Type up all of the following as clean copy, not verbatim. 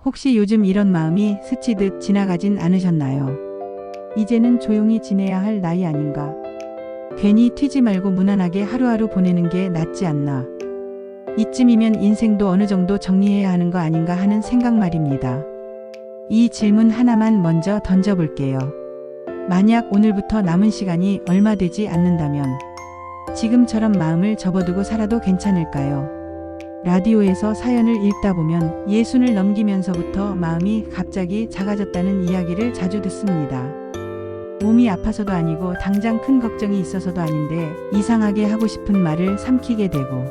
혹시 요즘 이런 마음이 스치듯 지나가진 않으셨나요? 이제는 조용히 지내야 할 나이 아닌가? 괜히 튀지 말고 무난하게 하루하루 보내는 게 낫지 않나? 이쯤이면 인생도 어느 정도 정리해야 하는 거 아닌가 하는 생각 말입니다. 이 질문 하나만 먼저 던져볼게요. 만약 오늘부터 남은 시간이 얼마 되지 않는다면 지금처럼 마음을 접어두고 살아도 괜찮을까요? 라디오에서 사연을 읽다 보면 60을 넘기면서부터 마음이 갑자기 작아졌다는 이야기를 자주 듣습니다. 몸이 아파서도 아니고 당장 큰 걱정이 있어서도 아닌데 이상하게 하고 싶은 말을 삼키게 되고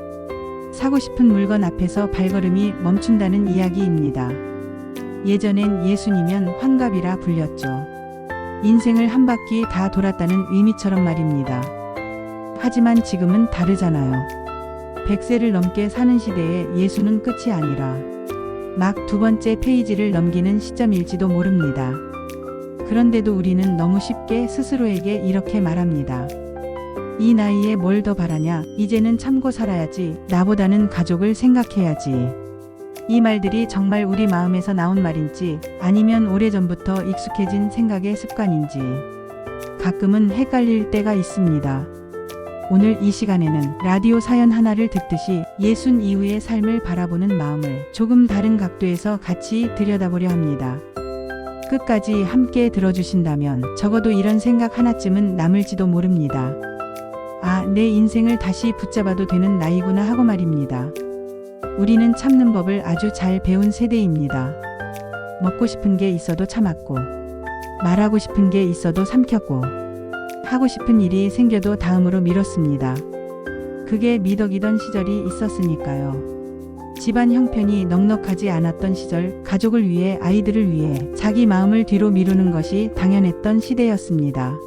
사고 싶은 물건 앞에서 발걸음이 멈춘다는 이야기입니다. 예전엔 60이면 환갑이라 불렸죠. 인생을 한 바퀴 다 돌았다는 의미처럼 말입니다. 하지만 지금은 다르잖아요. 100세를 넘게 사는 시대에 60는 끝이 아니라 막 두 번째 페이지를 넘기는 시점일지도 모릅니다. 그런데도 우리는 너무 쉽게 스스로에게 이렇게 말합니다. 이 나이에 뭘 더 바라냐? 이제는 참고 살아야지. 나보다는 가족을 생각해야지. 이 말들이 정말 우리 마음에서 나온 말인지 아니면 오래전부터 익숙해진 생각의 습관인지 가끔은 헷갈릴 때가 있습니다. 오늘 이 시간에는 라디오 사연 하나를 듣듯이 60 이후의 삶을 바라보는 마음을 조금 다른 각도에서 같이 들여다보려 합니다. 끝까지 함께 들어주신다면 적어도 이런 생각 하나쯤은 남을지도 모릅니다. 아, 내 인생을 다시 붙잡아도 되는 나이구나 하고 말입니다. 우리는 참는 법을 아주 잘 배운 세대입니다. 먹고 싶은 게 있어도 참았고, 말하고 싶은 게 있어도 삼켰고, 하고 싶은 일이 생겨도 다음으로 미뤘습니다. 그게 미덕이던 시절이 있었으니까요. 집안 형편이 넉넉하지 않았던 시절, 가족을 위해, 아이들을 위해 자기 마음을 뒤로 미루는 것이 당연했던 시대였습니다.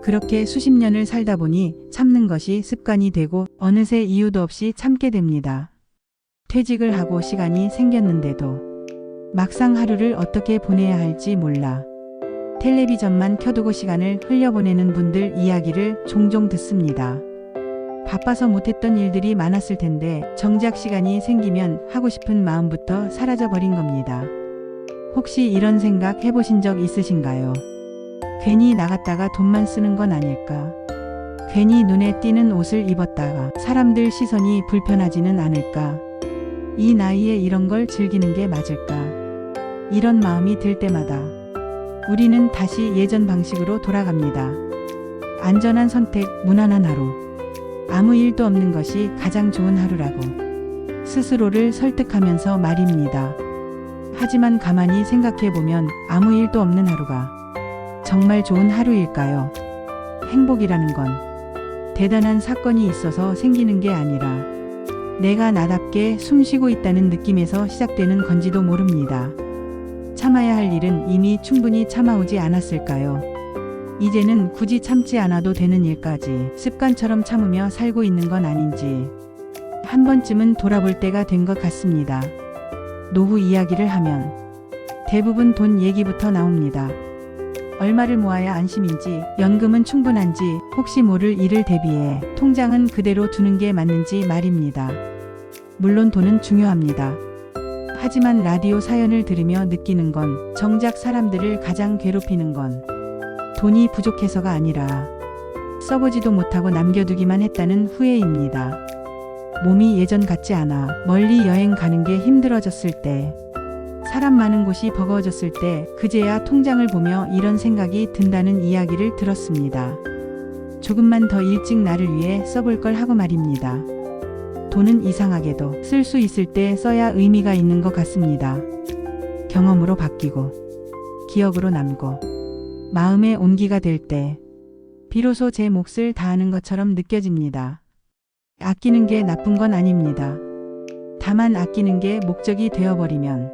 그렇게 수십 년을 살다 보니 참는 것이 습관이 되고 어느새 이유도 없이 참게 됩니다. 퇴직을 하고 시간이 생겼는데도 막상 하루를 어떻게 보내야 할지 몰라 텔레비전만 켜두고 시간을 흘려보내는 분들 이야기를 종종 듣습니다. 바빠서 못했던 일들이 많았을 텐데 정작 시간이 생기면 하고 싶은 마음부터 사라져버린 겁니다. 혹시 이런 생각 해보신 적 있으신가요? 괜히 나갔다가 돈만 쓰는 건 아닐까? 괜히 눈에 띄는 옷을 입었다가 사람들 시선이 불편하지는 않을까? 이 나이에 이런 걸 즐기는 게 맞을까? 이런 마음이 들 때마다 우리는 다시 예전 방식으로 돌아갑니다. 안전한 선택, 무난한 하루. 아무 일도 없는 것이 가장 좋은 하루라고 스스로를 설득하면서 말입니다. 하지만 가만히 생각해보면 아무 일도 없는 하루가 정말 좋은 하루일까요? 행복이라는 건 대단한 사건이 있어서 생기는 게 아니라 내가 나답게 숨쉬고 있다는 느낌에서 시작되는 건지도 모릅니다. 참아야 할 일은 이미 충분히 참아오지 않았을까요? 이제는 굳이 참지 않아도 되는 일까지 습관처럼 참으며 살고 있는 건 아닌지 한 번쯤은 돌아볼 때가 된 것 같습니다. 노후 이야기를 하면 대부분 돈 얘기부터 나옵니다. 얼마를 모아야 안심인지, 연금은 충분한지, 혹시 모를 일을 대비해 통장은 그대로 두는 게 맞는지 말입니다. 물론 돈은 중요합니다. 하지만 라디오 사연을 들으며 느끼는 건 정작 사람들을 가장 괴롭히는 건 돈이 부족해서가 아니라 써보지도 못하고 남겨두기만 했다는 후회입니다. 몸이 예전 같지 않아 멀리 여행 가는 게 힘들어졌을 때, 사람 많은 곳이 버거워졌을 때 그제야 통장을 보며 이런 생각이 든다는 이야기를 들었습니다. 조금만 더 일찍 나를 위해 써볼 걸 하고 말입니다. 돈은 이상하게도 쓸 수 있을 때 써야 의미가 있는 것 같습니다. 경험으로 바뀌고 기억으로 남고 마음의 온기가 될 때 비로소 제 몫을 다하는 것처럼 느껴집니다. 아끼는 게 나쁜 건 아닙니다. 다만 아끼는 게 목적이 되어버리면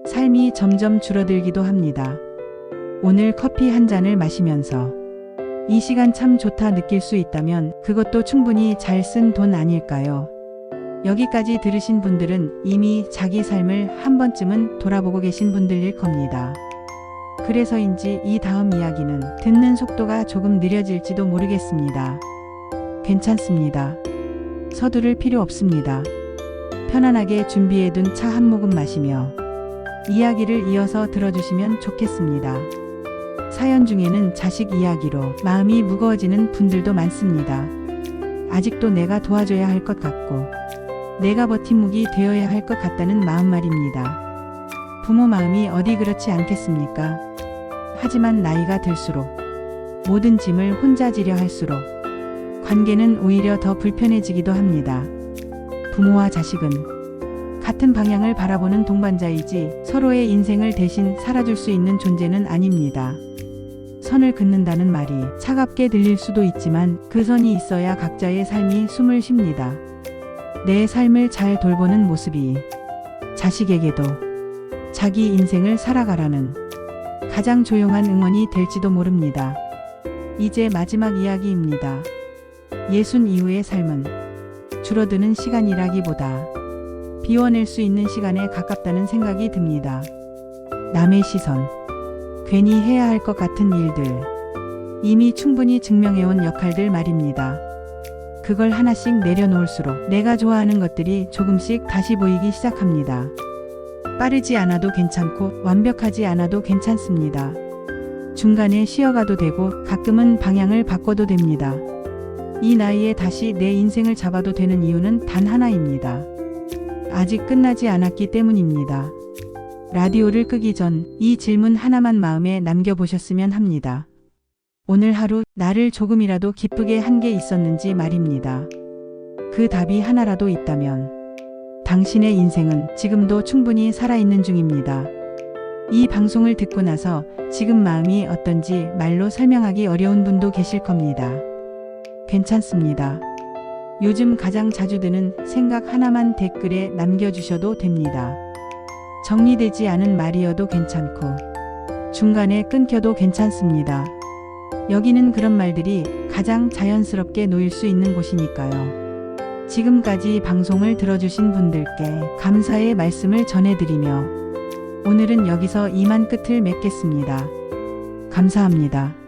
삶이 점점 줄어들기도 합니다. 오늘 커피 한 잔을 마시면서 이 시간 참 좋다 느낄 수 있다면 그것도 충분히 잘 쓴 돈 아닐까요? 여기까지 들으신 분들은 이미 자기 삶을 한 번쯤은 돌아보고 계신 분들일 겁니다. 그래서인지 이 다음 이야기는 듣는 속도가 조금 느려질지도 모르겠습니다. 괜찮습니다. 서두를 필요 없습니다. 편안하게 준비해둔 차 한 모금 마시며 이야기를 이어서 들어주시면 좋겠습니다. 사연 중에는 자식 이야기로 마음이 무거워지는 분들도 많습니다. 아직도 내가 도와줘야 할 것 같고 내가 버팀목이 되어야 할 것 같다는 마음 말입니다. 부모 마음이 어디 그렇지 않겠습니까? 하지만 나이가 들수록 모든 짐을 혼자 지려 할수록 관계는 오히려 더 불편해지기도 합니다. 부모와 자식은 같은 방향을 바라보는 동반자이지 서로의 인생을 대신 살아줄 수 있는 존재는 아닙니다. 선을 긋는다는 말이 차갑게 들릴 수도 있지만 그 선이 있어야 각자의 삶이 숨을 쉽니다. 내 삶을 잘 돌보는 모습이 자식에게도 자기 인생을 살아가라는 가장 조용한 응원이 될지도 모릅니다. 이제 마지막 이야기입니다. 예순 이후의 삶은 줄어드는 시간이라기보다 비워낼 수 있는 시간에 가깝다는 생각이 듭니다. 남의 시선, 괜히 해야 할 것 같은 일들, 이미 충분히 증명해온 역할들 말입니다. 그걸 하나씩 내려놓을수록 내가 좋아하는 것들이 조금씩 다시 보이기 시작합니다. 빠르지 않아도 괜찮고 완벽하지 않아도 괜찮습니다. 중간에 쉬어가도 되고 가끔은 방향을 바꿔도 됩니다. 이 나이에 다시 내 인생을 잡아도 되는 이유는 단 하나입니다. 아직 끝나지 않았기 때문입니다. 라디오를 끄기 전 이 질문 하나만 마음에 남겨보셨으면 합니다. 오늘 하루 나를 조금이라도 기쁘게 한 게 있었는지 말입니다. 그 답이 하나라도 있다면 당신의 인생은 지금도 충분히 살아있는 중입니다. 이 방송을 듣고 나서 지금 마음이 어떤지 말로 설명하기 어려운 분도 계실 겁니다. 괜찮습니다. 요즘 가장 자주 드는 생각 하나만 댓글에 남겨주셔도 됩니다. 정리되지 않은 말이어도 괜찮고 중간에 끊겨도 괜찮습니다. 여기는 그런 말들이 가장 자연스럽게 놓일 수 있는 곳이니까요. 지금까지 방송을 들어주신 분들께 감사의 말씀을 전해드리며 오늘은 여기서 이만 끝을 맺겠습니다. 감사합니다.